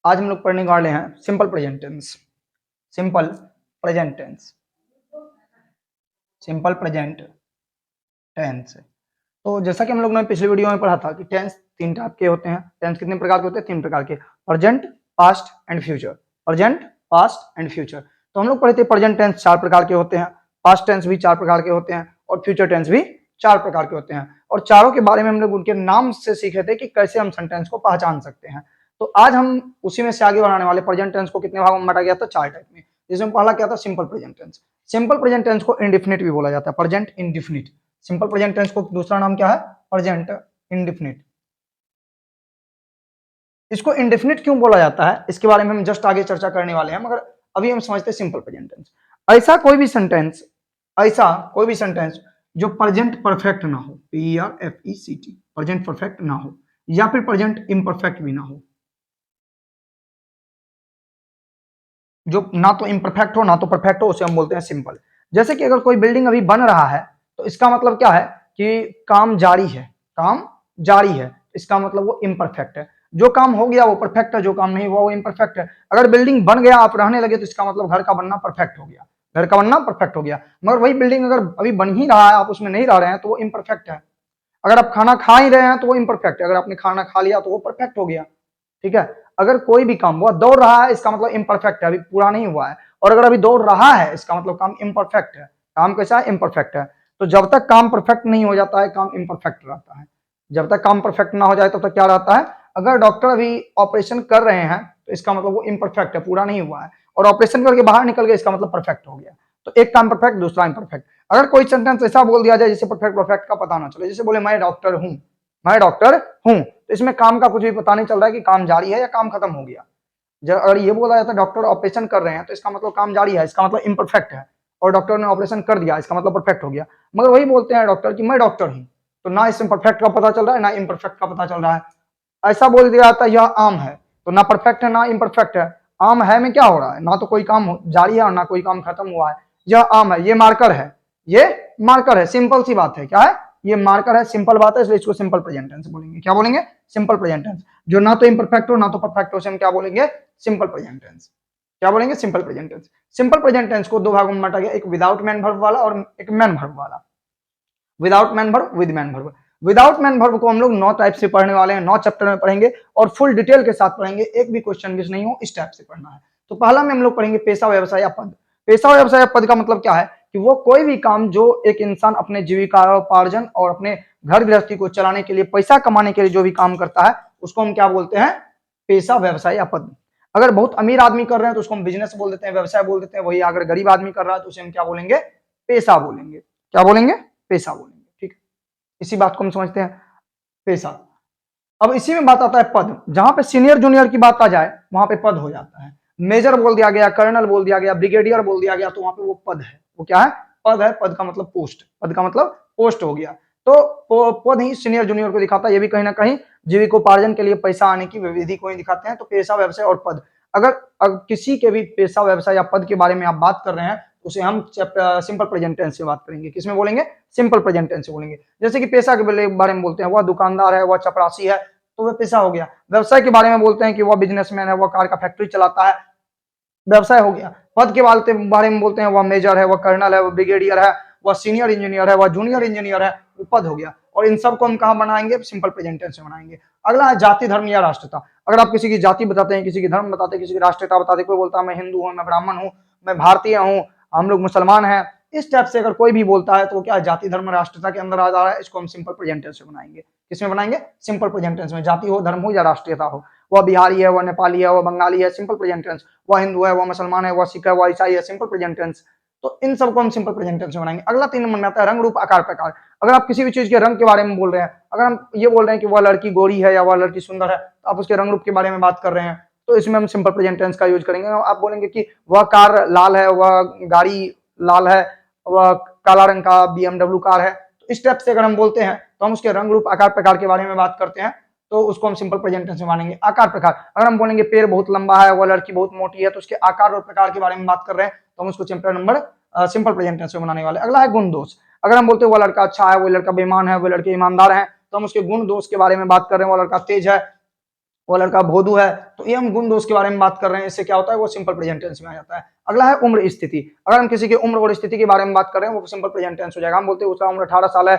आज हम लोग पढ़ने वाले हैं simple present tense. Simple present tense, simple present tense. तो जैसा कि हम लोग ने पिछली वीडियो में पढ़ा था कि टेंस तीन टाइप के होते हैं। टेंस कितने प्रकार के होते हैं? तीन प्रकार के, present, past and future. Present, past and future. तो हम लोग पढ़े थे प्रेजेंट टेंस चार प्रकार के होते हैं, पास्ट टेंस भी चार प्रकार के होते हैं और फ्यूचर टेंस भी चार प्रकार के होते हैं। और चारों के बारे में हम लोग उनके नाम से सीखे थे कि कैसे हम सेंटेंस को पहचान सकते हैं। तो आज हम उसी में से आगे बढ़ाने वाले। प्रेजेंट टेंस को कितने भागों में बांटा गया था? चार टाइप में, जिसमें पहला क्या था? Simple present tense. Simple present tense को इंडिफिनिट भी बोला जाता है, present indefinite. Simple present tense को दूसरा नाम क्या है? Present indefinite. इसको इंडेफिनिट क्यों बोला जाता है इसके बारे में हम जस्ट आगे चर्चा करने वाले हैं, मगर अभी हम समझते हैं सिंपल प्रेजेंट टेंस। ऐसा कोई भी सेंटेंस जो प्रेजेंट परफेक्ट ना हो, PERFECT, प्रेजेंट परफेक्ट ना हो, या फिर प्रेजेंट इम्परफेक्ट भी ना हो, जो ना तो इम्परफेक्ट हो ना तो परफेक्ट हो, उसे हम बोलते हैं सिंपल। जैसे कि अगर कोई बिल्डिंग अभी बन रहा है तो इसका मतलब क्या है कि काम जारी है, काम जारी है, इसका मतलब वो इम्परफेक्ट है। जो काम हो गया वो परफेक्ट है, जो काम नहीं हुआ वो इम्परफेक्ट है। अगर बिल्डिंग बन गया, आप रहने लगे, तो इसका मतलब घर का बनना परफेक्ट हो गया, घर का बनना परफेक्ट हो गया। मगर वही बिल्डिंग अगर अभी बन ही रहा है, आप उसमें नहीं रह रहे हैं, तो वो इम्परफेक्ट है। अगर आप खाना खा ही रहे हैं तो वो इम्परफेक्ट है, अगर आपने खाना खा लिया तो वो परफेक्ट हो गया। ठीक है। अगर कोई भी काम, वो दौड़ रहा है, इसका मतलब इम्परफेक्ट है, अभी पूरा नहीं हुआ है। और अगर अभी दौड़ रहा है, इसका मतलब काम इम्परफेक्ट है। काम कैसा है? इम्परफेक्ट है। तो जब तक काम परफेक्ट नहीं हो जाता है, काम इम्परफेक्ट रहता है। जब तक काम परफेक्ट ना हो जाए तब तक क्या रहता है? अगर डॉक्टर अभी ऑपरेशन कर रहे हैं तो इसका मतलब वो इम्परफेक्ट है, पूरा नहीं हुआ है। और ऑपरेशन करके बाहर निकल गए, इसका मतलब परफेक्ट हो गया। तो एक काम परफेक्ट, दूसरा इम्परफेक्ट। अगर कोई सेंटेंस ऐसा बोल दिया जाए जिससे परफेक्ट परफेक्ट का पता ना चले, जैसे बोले मैं डॉक्टर हूं, मैं डॉक्टर हूं, तो इसमें काम का कुछ भी पता नहीं चल रहा है कि काम जारी है या काम खत्म हो गया। जब अगर ये बोला जाता है डॉक्टर ऑपरेशन कर रहे हैं, तो इसका मतलब काम जारी है, इसका मतलब इम्परफेक्ट है। और डॉक्टर ने ऑपरेशन कर दिया, इसका मतलब परफेक्ट हो गया। मगर वही बोलते हैं डॉक्टर कि मैं डॉक्टर हूं, तो ना इसमें परफेक्ट का पता चल रहा है ना इम्परफेक्ट का पता चल रहा है। ऐसा बोल दिया जाता है यह आम है, तो ना परफेक्ट है ना इम्परफेक्ट है। आम है में क्या हो रहा है? ना तो कोई काम जारी है और ना कोई काम खत्म हुआ है। यह आम है, ये मार्कर है, ये मार्कर है। सिंपल सी बात है, क्या है? ये मार्कर है, सिंपल बात है, इसलिए इसको सिंपल प्रेजेंट टेंस बोलेंगे। क्या बोलेंगे? Simple present tense. जो ना तो इम्परफेक्ट हो ना तो परफेक्ट हो, हम क्या बोलेंगे? Simple present tense. क्या बोलेंगे? Simple present tense. Simple present tense को दो भागों में बांटा गया, एक विदाउट मैन वर्ब वाला और एक मैन वर्ब वाला। Without man verb, with man verb. Without man verb को हम लोग 9 टाइप से पढ़ने वाले हैं, 9 चैप्टर में पढ़ेंगे और फुल डिटेल के साथ पढ़ेंगे, एक भी क्वेश्चन मिस नहीं हो, इस टाइप से पढ़ना है। तो पहला में हम लोग पढ़ेंगे पेशा, व्यवसाय या पद। पेशा, व्यवसाय या पद का मतलब क्या है कि वो कोई भी काम जो एक इंसान अपने जीविकापार्जन और अपने घर गृहस्थी को चलाने के लिए, पैसा कमाने के लिए जो भी काम करता है, उसको हम क्या बोलते हैं? पेशा, व्यवसाय या पद। अगर बहुत अमीर आदमी कर रहे हैं तो उसको हम बिजनेस बोल देते हैं, व्यवसाय बोल देते हैं। वही अगर गरीब आदमी कर रहा है तो उसे हम क्या बोलेंगे? पेशा बोलेंगे। क्या बोलेंगे? पेशा बोलेंगे। ठीक है, इसी बात को हम समझते हैं, पेशा। अब इसी में बात आता है पद। जहां पे सीनियर जूनियर की बात आ जाए वहां पे पद हो जाता है। मेजर बोल दिया गया, कर्नल बोल दिया गया, ब्रिगेडियर बोल दिया गया, तो वहां पे वो पद है। वो क्या है? पद है। पद का मतलब पोस्ट, पद का मतलब पोस्ट हो गया। तो पद ही सीनियर जूनियर को दिखाता है। ये भी कहीं ना कहीं जीविकोपार्जन के लिए पैसा आने की विधि को ही दिखाते हैं। तो पेशा, व्यवसाय और पद। अगर किसी के भी पेशा, व्यवसाय या पद के बारे में आप बात कर रहे हैं, उसे हम सिंपल प्रेजेंट टेंस से बात करेंगे। किसमें बोलेंगे? सिंपल प्रेजेंट टेंस से बोलेंगे। जैसे कि पेशा के बारे में बोलते हैं, वह दुकानदार है, वह चपरासी है, तो वह पेशा हो गया। व्यवसाय के बारे में बोलते हैं कि वह बिजनेसमैन है, वह कार का फैक्ट्री चलाता है, व्यवसाय हो गया। पद के बारे में बोलते हैं, वह मेजर है, वह कर्नल है, वह ब्रिगेडियर है, वह सीनियर इंजीनियर है, वह जूनियर इंजीनियर है, वो पद हो गया। और इन सबको हम कहाँ बनाएंगे? सिंपल प्रेजेंट टेंस में बनाएंगे। अगला है जाति, धर्म या राष्ट्रता। अगर आप किसी की जाति बताते हैं, किसी की धर्म बताते हैं, किसी की राष्ट्रीयता बताते हैं, कोई बोलता है मैं हिंदू हूं, मैं ब्राह्मण हूं, मैं भारतीय हूं, हम लोग मुसलमान हैं, इस टाइप से अगर कोई भी बोलता है तो वो क्या? जाति, धर्म, राष्ट्रता के अंदर आ जा रहा है। इसको हम सिंपल प्रेजेंट टेंस में बनाएंगे। किसमें बनाएंगे? सिंपल प्रेजेंट टेंस में। जाति हो, धर्म हो या राष्ट्रीयता हो, वह बिहारी है, वह नेपाली है, वह बंगाली है, सिंपल प्रेजेंट टेंस। वह हिंदू है, वह मुसलमान है, वह सिख है, वह ईसाई है, सिंपल प्रेजेंट टेंस। तो इन सबको हम सिंपल प्रेजेंट टेंस में बनाएंगे। अगला 3 नंबर में आता है रंग, रूप, आकार, प्रकार। अगर आप किसी भी चीज के रंग के बारे में बोल रहे हैं, अगर हम ये बोल रहे हैं कि वह लड़की गोरी है या वह लड़की सुंदर है, तो आप उसके रंग रूप के बारे में बात कर रहे हैं, तो इसमें हम सिंपल प्रेजेंट टेंस का यूज करेंगे। आप बोलेंगे कि वह कार लाल है, वह गाड़ी लाल है, वह काला रंग का BMW कार है, तो इस टाइप से अगर हम बोलते हैं तो हम उसके रंग, रूप, आकार, प्रकार के बारे में बात करते हैं, तो उसको हम सिंपल प्रेजेंट टेंस में मानेंगे। आकार, प्रकार। अगर हम बोलेंगे पेड़ बहुत लंबा है, वह लड़की बहुत मोटी है, तो उसके आकार और प्रकार के बारे में बात कर रहे हैं, तो हम उसको chapter number simple present tense में बनाने वाले। अगला है गुण, दोष। अगर हम बोलते हैं वह लड़का अच्छा है, वह लड़का बेईमान है, वह लड़के ईमानदार है, तो हम उसके गुण, दोष के बारे में बात कर रहे हैं। वह लड़का तेज है, वो लड़का भोदू है, तो ये हम गुण दोष के बारे में बात कर रहे हैं, इससे क्या होता है वो सिंपल प्रेजेंट टेंस में आ जाता है। अगला है उम्र स्थिति, अगर हम किसी की उम्र और स्थिति के बारे में बात कर रहे हैं वो सिंपल प्रेजेंट टेंस हो जाएगा। हम बोलते हैं उसका उम्र 18 साल है,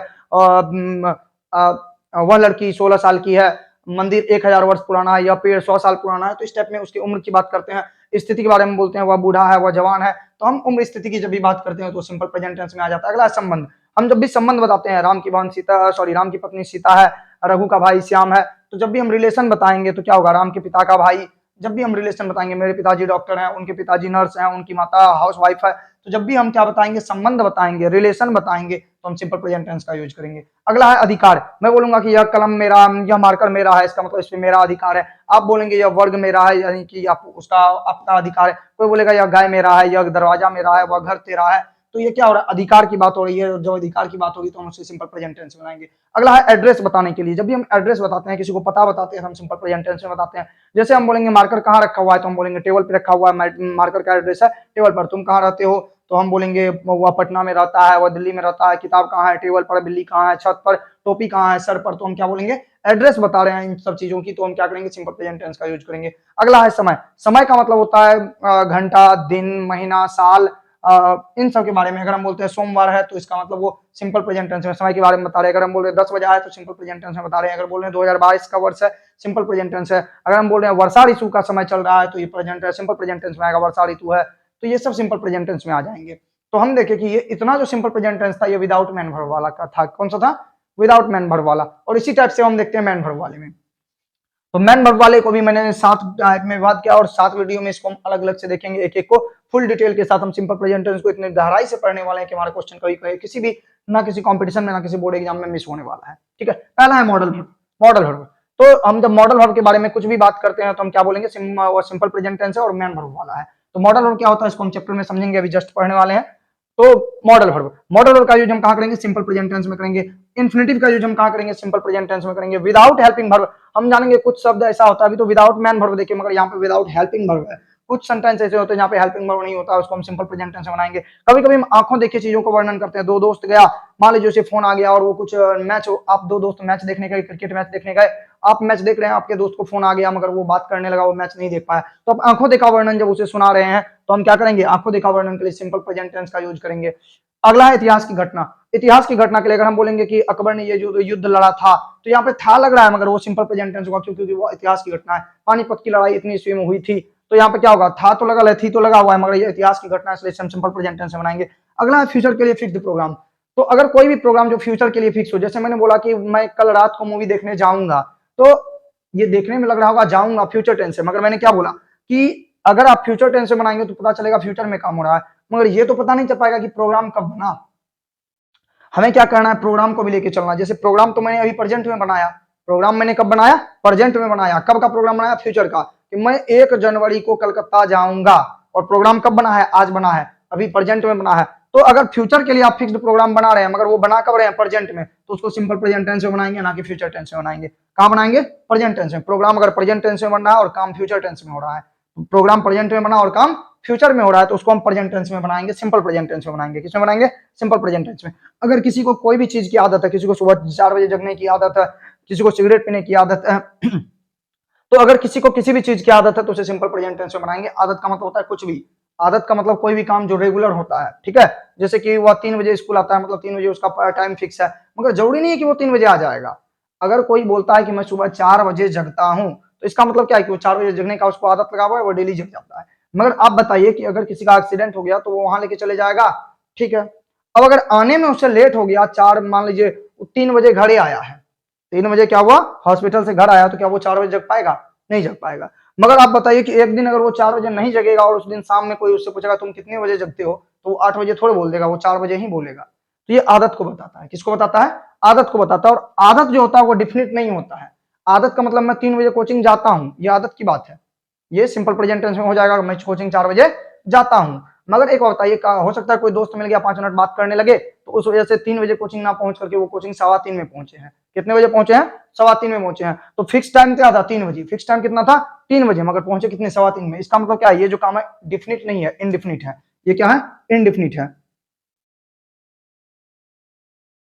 वह लड़की 16 साल की है, मंदिर 1000 वर्ष पुराना है या पेड़ 100 साल पुराना है, तो इस टाइप में उसकी उम्र की बात करते हैं। स्थिति के बारे में बोलते हैं वह बूढ़ा है, वह जवान है, तो हम उम्र स्थिति की जब भी बात करते हैं तो सिंपल प्रेजेंट टेंस में आ जाता है। अगला है संबंध, हम जब भी संबंध बताते हैं, राम की पत्नी सीता है, रघु का भाई श्याम है, तो जब भी हम रिलेशन बताएंगे तो क्या होगा, राम के पिता का भाई, जब भी हम रिलेशन बताएंगे, मेरे पिताजी डॉक्टर हैं, उनके पिताजी नर्स हैं, उनकी माता हाउस वाइफ है, तो जब भी हम क्या बताएंगे, संबंध बताएंगे, रिलेशन बताएंगे, तो हम सिंपल प्रेजेंट टेंस का यूज करेंगे। अगला है अधिकार, मैं बोलूंगा कि यह कलम मेरा, यह मार्कर मेरा है, इसका मतलब इसमें मेरा अधिकार है। आप बोलेंगे यह वर्ग मेरा है, यानी कि आप उसका आपका अधिकार है। कोई बोलेगा यह गाय मेरा है, यह दरवाजा मेरा है, वह घर तेरा है, तो ये क्या हो रहा है, अधिकार की बात हो रही है। जो अधिकार की बात होगी तो हम उसे सिंपल प्रेजेंट टेंस में बनाएंगे। अगला है एड्रेस बताने के लिए, जब भी हम एड्रेस बताते हैं, किसी को पता बताते हैं, हम सिंपल प्रेजेंट टेंस में बताते हैं। जैसे हम बोलेंगे मार्कर कहाँ रखा हुआ है, तो हम बोलेंगे टेबल पे रखा हुआ है, मार्कर का एड्रेस है टेबल पर। तुम कहाँ रहते हो, तो हम बोलेंगे वह पटना में रहता है, वह दिल्ली में रहता है। किताब कहाँ है, टेबल पर। बिल्ली कहाँ है, छत पर। टोपी कहाँ है, सर पर। तो हम क्या बोलेंगे, एड्रेस बता रहे हैं इन सब चीजों की, तो हम क्या करेंगे, सिंपल प्रेजेंट टेंस का यूज करेंगे। अगला है समय, समय का मतलब होता है घंटा, दिन, महीना, साल, इन सब के बारे में। अगर हम बोलते हैं सोमवार है, तो इसका मतलब वो सिंपल प्रेजेंट टेंस में समय के बारे में बता रहे हैं। अगर हम बोल रहे हैं 10 बजे आए, तो सिंपल प्रेजेंट टेंस में बता रहे हैं। अगर बोल रहे हैं 2022 का वर्ष है, सिंपल प्रेजेंट टेंस है। अगर हम बोल रहे हैं वर्षा ऋतु का समय चल रहा है, तो ये प्रेजेंट है, सिंपल प्रेजेंट टेंस में आएगा, वर्षा ऋतु है, तो ये सब सिंपल प्रेजेंट टेंस में आ जाएंगे। तो हम देखें कि ये इतना जो सिंपल प्रेजेंट टेंस था, ये विदाउट मैन वर्ब वाला का था। कौन सा था, विदाउट मैन वर्ब वाला। और इसी टाइप से हम देखते हैं मैन वर्ब वाले में। तो मैन वर्ब वाले को भी मैंने 7 टाइप में बात किया, और 7 वीडियो में इसको हम अलग अलग से देखेंगे, एक एक को फुल डिटेल के साथ। हम सिंपल प्रेजेंट टेंस को इतने गहराई से पढ़ने वाले हैं कि हमारा क्वेश्चन कभी कभी किसी भी ना किसी कंपटीशन में, ना किसी बोर्ड एग्जाम में मिस होने वाला है। ठीक है, पहला है मॉडल वर्ब। मॉडल वर्ब, तो हम जब मॉडल वर्ब के बारे में कुछ भी बात करते हैं, तो हम क्या बोलेंगे, सिंपल प्रेजेंट टेंस है और मैन वर्ब वाला है। तो मॉडल वर्ब क्या होता है, इसको हम चैप्टर में समझेंगे, अभी जस्ट पढ़ने वाले हैं। तो मॉडल वर्ब, मॉडल वर्ब का यूज हम कहां करेंगे, सिंपल प्रेजेंट टेंस में करेंगे। इन्फिनिटिव का यूज हम कहां करेंगे, सिंपल प्रेजेंट टेंस में करेंगे। विदाउट हेल्पिंग वर्ब, हम जानेंगे कुछ शब्द ऐसा होता है, अभी तो विदाउट मैन वर्ब देखिए, मगर यहाँ पे विदाउट हेल्पिंग वर्ब है। कुछ सेंटेंस ऐसे होते हैं जहाँ पे हेल्पिंग वर्ब नहीं होता, उसको हम सिंपल प्रेजेंट टेंस में बनाएंगे। कभी कभी हम आंखों देखे चीजों को वर्णन करते हैं। दो दोस्त गया, मान लीजिए उसे फोन आ गया और वो कुछ मैच, आप दो दोस्त मैच देखने गए, क्रिकेट मैच देखने गए, आप मैच देख रहे हैं, आपके दोस्त को फोन आ गया, मगर वो बात करने लगा, वो मैच नहीं देख पाया। तो आप आंखों देखा वर्णन जब उसे सुना रहे हैं, तो हम क्या करेंगे, आंखों देखा वर्णन के लिए सिंपल प्रेजेंट टेंस का यूज करेंगे। अगला है इतिहास की घटना। इतिहास की घटना के लिए अगर हम बोलेंगे कि अकबर ने ये जो युद्ध लड़ा था, तो यहाँ पे था लग रहा है, मगर वो सिंपल प्रेजेंट टेंस होगा, क्योंकि वो इतिहास की घटना है। पानीपत की लड़ाई इतनी ईस्वी में हुई थी, तो यहाँ पे क्या होगा, था तो लगा, थी तो लगा हुआ है, मगर ये इतिहास की घटना है, इसलिए हम सिंपल प्रेजेंट टेंस में बनाएंगे। अगला है फ्यूचर के लिए फिक्स्ड प्रोग्राम। तो अगर कोई भी प्रोग्राम जो फ्यूचर के लिए फिक्स हो, जैसे मैंने बोला कि मैं कल रात को मूवी देखने जाऊंगा, तो ये देखने में लग रहा होगा जाऊंगा फ्यूचर टेंस है, मगर मैंने क्या बोला कि अगर आप फ्यूचर टेंस से बनाएंगे तो पता चलेगा फ्यूचर में काम हो रहा है, मगर ये तो पता नहीं चल पाएगा कि प्रोग्राम कब बना। हमें क्या करना है, प्रोग्राम को भी लेके चलना। जैसे प्रोग्राम तो मैंने अभी प्रेजेंट में बनाया, प्रोग्राम मैंने कब बनाया, प्रेजेंट में बनाया। कब का प्रोग्राम बनाया, फ्यूचर का, कि मैं 1 जनवरी को कलकत्ता जाऊंगा, और प्रोग्राम कब बना है, आज बना है, अभी प्रेजेंट में बना है। तो अगर फ्यूचर के लिए आप फिक्स्ड प्रोग्राम बना रहे हैं, मगर वो बना कब रहे हैं, प्रेजेंट में, तो उसको सिंपल प्रेजेंट टेंस में बनाएंगे, ना कि फ्यूचर टेंस में बनाएंगे। कहां बनाएंगे, प्रेजेंट टेंस में। प्रोग्राम अगर प्रेजेंट टेंस में बन रहा है और काम फ्यूचर टेंस में हो रहा है, प्रोग्राम प्रेजेंट में बना और काम फ्यूचर में हो रहा है, तो उसको हम प्रेजेंट टेंस में बनाएंगे, सिंपल प्रेजेंट टेंस में बनाएंगे। किसमें बनाएंगे, सिंपल प्रेजेंट टेंस में। अगर किसी को कोई भी चीज की आदत है, किसी को सुबह 4 बजे जगने की आदत है, किसी को सिगरेट पीने की आदत है, तो अगर किसी को किसी भी चीज की आदत है, तो उसे सिंपल प्रेजेंट टेंस में बनाएंगे। आदत का मतलब होता है कुछ भी, आदत का मतलब कोई भी काम जो रेगुलर होता है। ठीक है, जैसे कि वह 3 बजे स्कूल आता है, मतलब 3 बजे उसका टाइम फिक्स है, मगर जरूरी नहीं है कि वो 3 बजे आ जाएगा। अगर कोई बोलता है कि मैं सुबह 4 बजे जगता हूं, तो इसका मतलब क्या है कि वो 4 बजे जगने का उसको आदत लगा हुआ है, वो डेली जग जाता है। मगर आप बताइए कि अगर किसी का एक्सीडेंट हो गया, तो वो वहां लेके चले जाएगा। ठीक है, अब अगर आने में उससे लेट हो गया, 4 मान लीजिए 3 बजे घरे आया है, 3 बजे क्या हुआ, हॉस्पिटल से घर आया, तो क्या वो 4 बजे जग पाएगा, नहीं जग पाएगा। मगर आप बताइए कि एक दिन अगर वो 4 बजे नहीं जगेगा, और उस दिन शाम में कोई उससे पूछेगा तुम कितने बजे जगते हो, तो वो 8 बजे थोड़े बोल देगा, वो 4 बजे ही बोलेगा। तो ये आदत को बताता है, किसको बताता है, आदत को बताता है। और आदत जो होता है वो डिफिनिट नहीं होता है। आदत का मतलब मैं 3 बजे कोचिंग जाता हूं, ये आदत की बात है, ये सिंपल प्रेजेंट टेंस में हो जाएगा, मैं कोचिंग 4 बजे जाता हूं। मगर एक होता है, हो सकता है कोई दोस्त मिल गया, 5 मिनट बात करने लगे, तो उस वजह से 3 बजे कोचिंग ना पहुंच करके वो कोचिंग 3:15 में पहुंचे हैं। कितने बजे पहुंचे हैं, 3:15 में पहुंचे हैं। तो फिक्स टाइम क्या था, 3 बजे। फिक्स टाइम कितना था, 3 बजे, मगर पहुंचे कितने, 3:15 में। इसका मतलब क्या है, ये जो काम है डिफिनिट नहीं है, इनडिफिनिट है। ये क्या है, इनडिफिनिट है।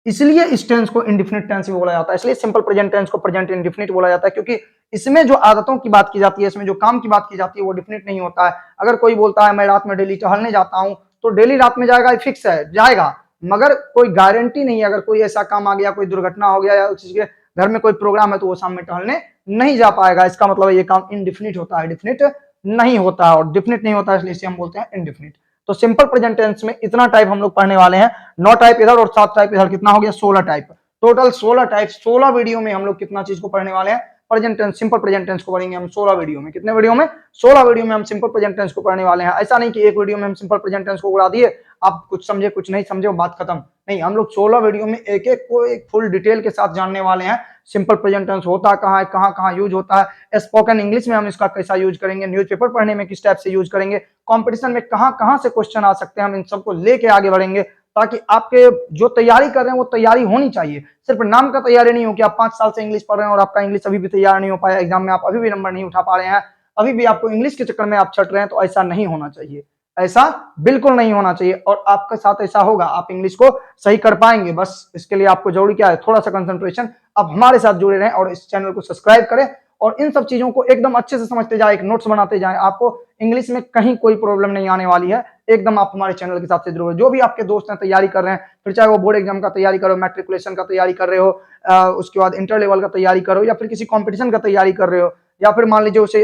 इसलिए इस टेंस को इंडिफिनिट टेंस भी बोला जाता है, इसलिए सिंपल प्रेजेंट टेंस को प्रेजेंट इंडिफिनिट बोला जाता है, क्योंकि इसमें जो आदतों की बात की जाती है, इसमें जो काम की बात की जाती है वो डिफिनिट नहीं होता है। अगर कोई बोलता है मैं रात में डेली टहलने जाता हूं, तो डेली रात में जाएगा, फिक्स है जाएगा, मगर कोई गारंटी नहीं है। अगर कोई ऐसा काम आ गया, कोई दुर्घटना हो गया या उस के घर में कोई प्रोग्राम है, तो वो शाम में टहलने नहीं जा पाएगा। इसका मतलब ये काम इनडिफिनिट होता है, डिफिनिट नहीं होता है, और डिफिनिट नहीं होता है इसलिए इसे हम बोलते हैं इनडिफिनिट। तो सिंपल प्रेजेंट टेंस में इतना टाइप हम लोग पढ़ने वाले हैं, 9 टाइप इधर और 7 टाइप इधर, कितना हो गया 16 टाइप, टोटल 16 टाइप। 16 वीडियो में हम लोग कितना चीज को पढ़ने वाले हैं, present tense, simple present tense को पढ़ेंगे हम 16 वीडियो में। कितने वीडियो में, 16 वीडियो में हम सिंपल प्रेजेंट टेंस को पढ़ने वाले हैं। ऐसा नहीं कि एक वीडियो में हम सिंपल प्रेजेंट टेंस को उड़ा दिए, आप कुछ समझे कुछ नहीं समझे वो बात खत्म, नहीं, हम लोग 16 वीडियो में एक एक को एक फुल डिटेल के साथ जानने वाले हैं। सिंपल प्रेजेंट टेंस होता कहाँ है, कहाँ कहाँ यूज होता है, स्पोकन इंग्लिश में हम इसका कैसा यूज करेंगे, न्यूज़पेपर पढ़ने में किस टाइप से यूज करेंगे, कंपटीशन में कहाँ कहाँ से क्वेश्चन आ सकते हैं, हम इन सबको लेके आगे बढ़ेंगे, ताकि आपके जो तैयारी कर रहे हैं वो तैयारी होनी चाहिए। सिर्फ नाम का तैयारी नहीं हो कि आप 5 साल से इंग्लिश पढ़ रहे हैं और आपका इंग्लिश अभी भी तैयार नहीं हो पाया, एग्जाम में आप अभी भी नंबर नहीं उठा पा रहे हैं, अभी भी आपको इंग्लिश के चक्कर में आप छट रहे हैं, तो ऐसा नहीं होना चाहिए, ऐसा बिल्कुल नहीं होना चाहिए। और आपके साथ ऐसा होगा, आप इंग्लिश को सही कर पाएंगे। बस इसके लिए आपको जरूरी क्या है, थोड़ा सा कंसंट्रेशन। आप हमारे साथ जुड़े रहें और इस चैनल को सब्सक्राइब करें और इन सब चीजों को एकदम अच्छे से समझते जाए, एक नोट्स बनाते जाएं। आपको इंग्लिश में कहीं कोई प्रॉब्लम नहीं आने वाली है, एकदम आप हमारे चैनल के साथ से जुड़े। जो भी आपके दोस्त हैं तैयारी कर रहे हैं, फिर चाहे वो बोर्ड एग्जाम का तैयारी करो, मैट्रिकुलेशन का तैयारी कर रहे हो, उसके बाद इंटर लेवल का तैयारी करो, या फिर किसी कॉम्पिटिशन का तैयारी कर रहे हो, या फिर मान लीजिए उसे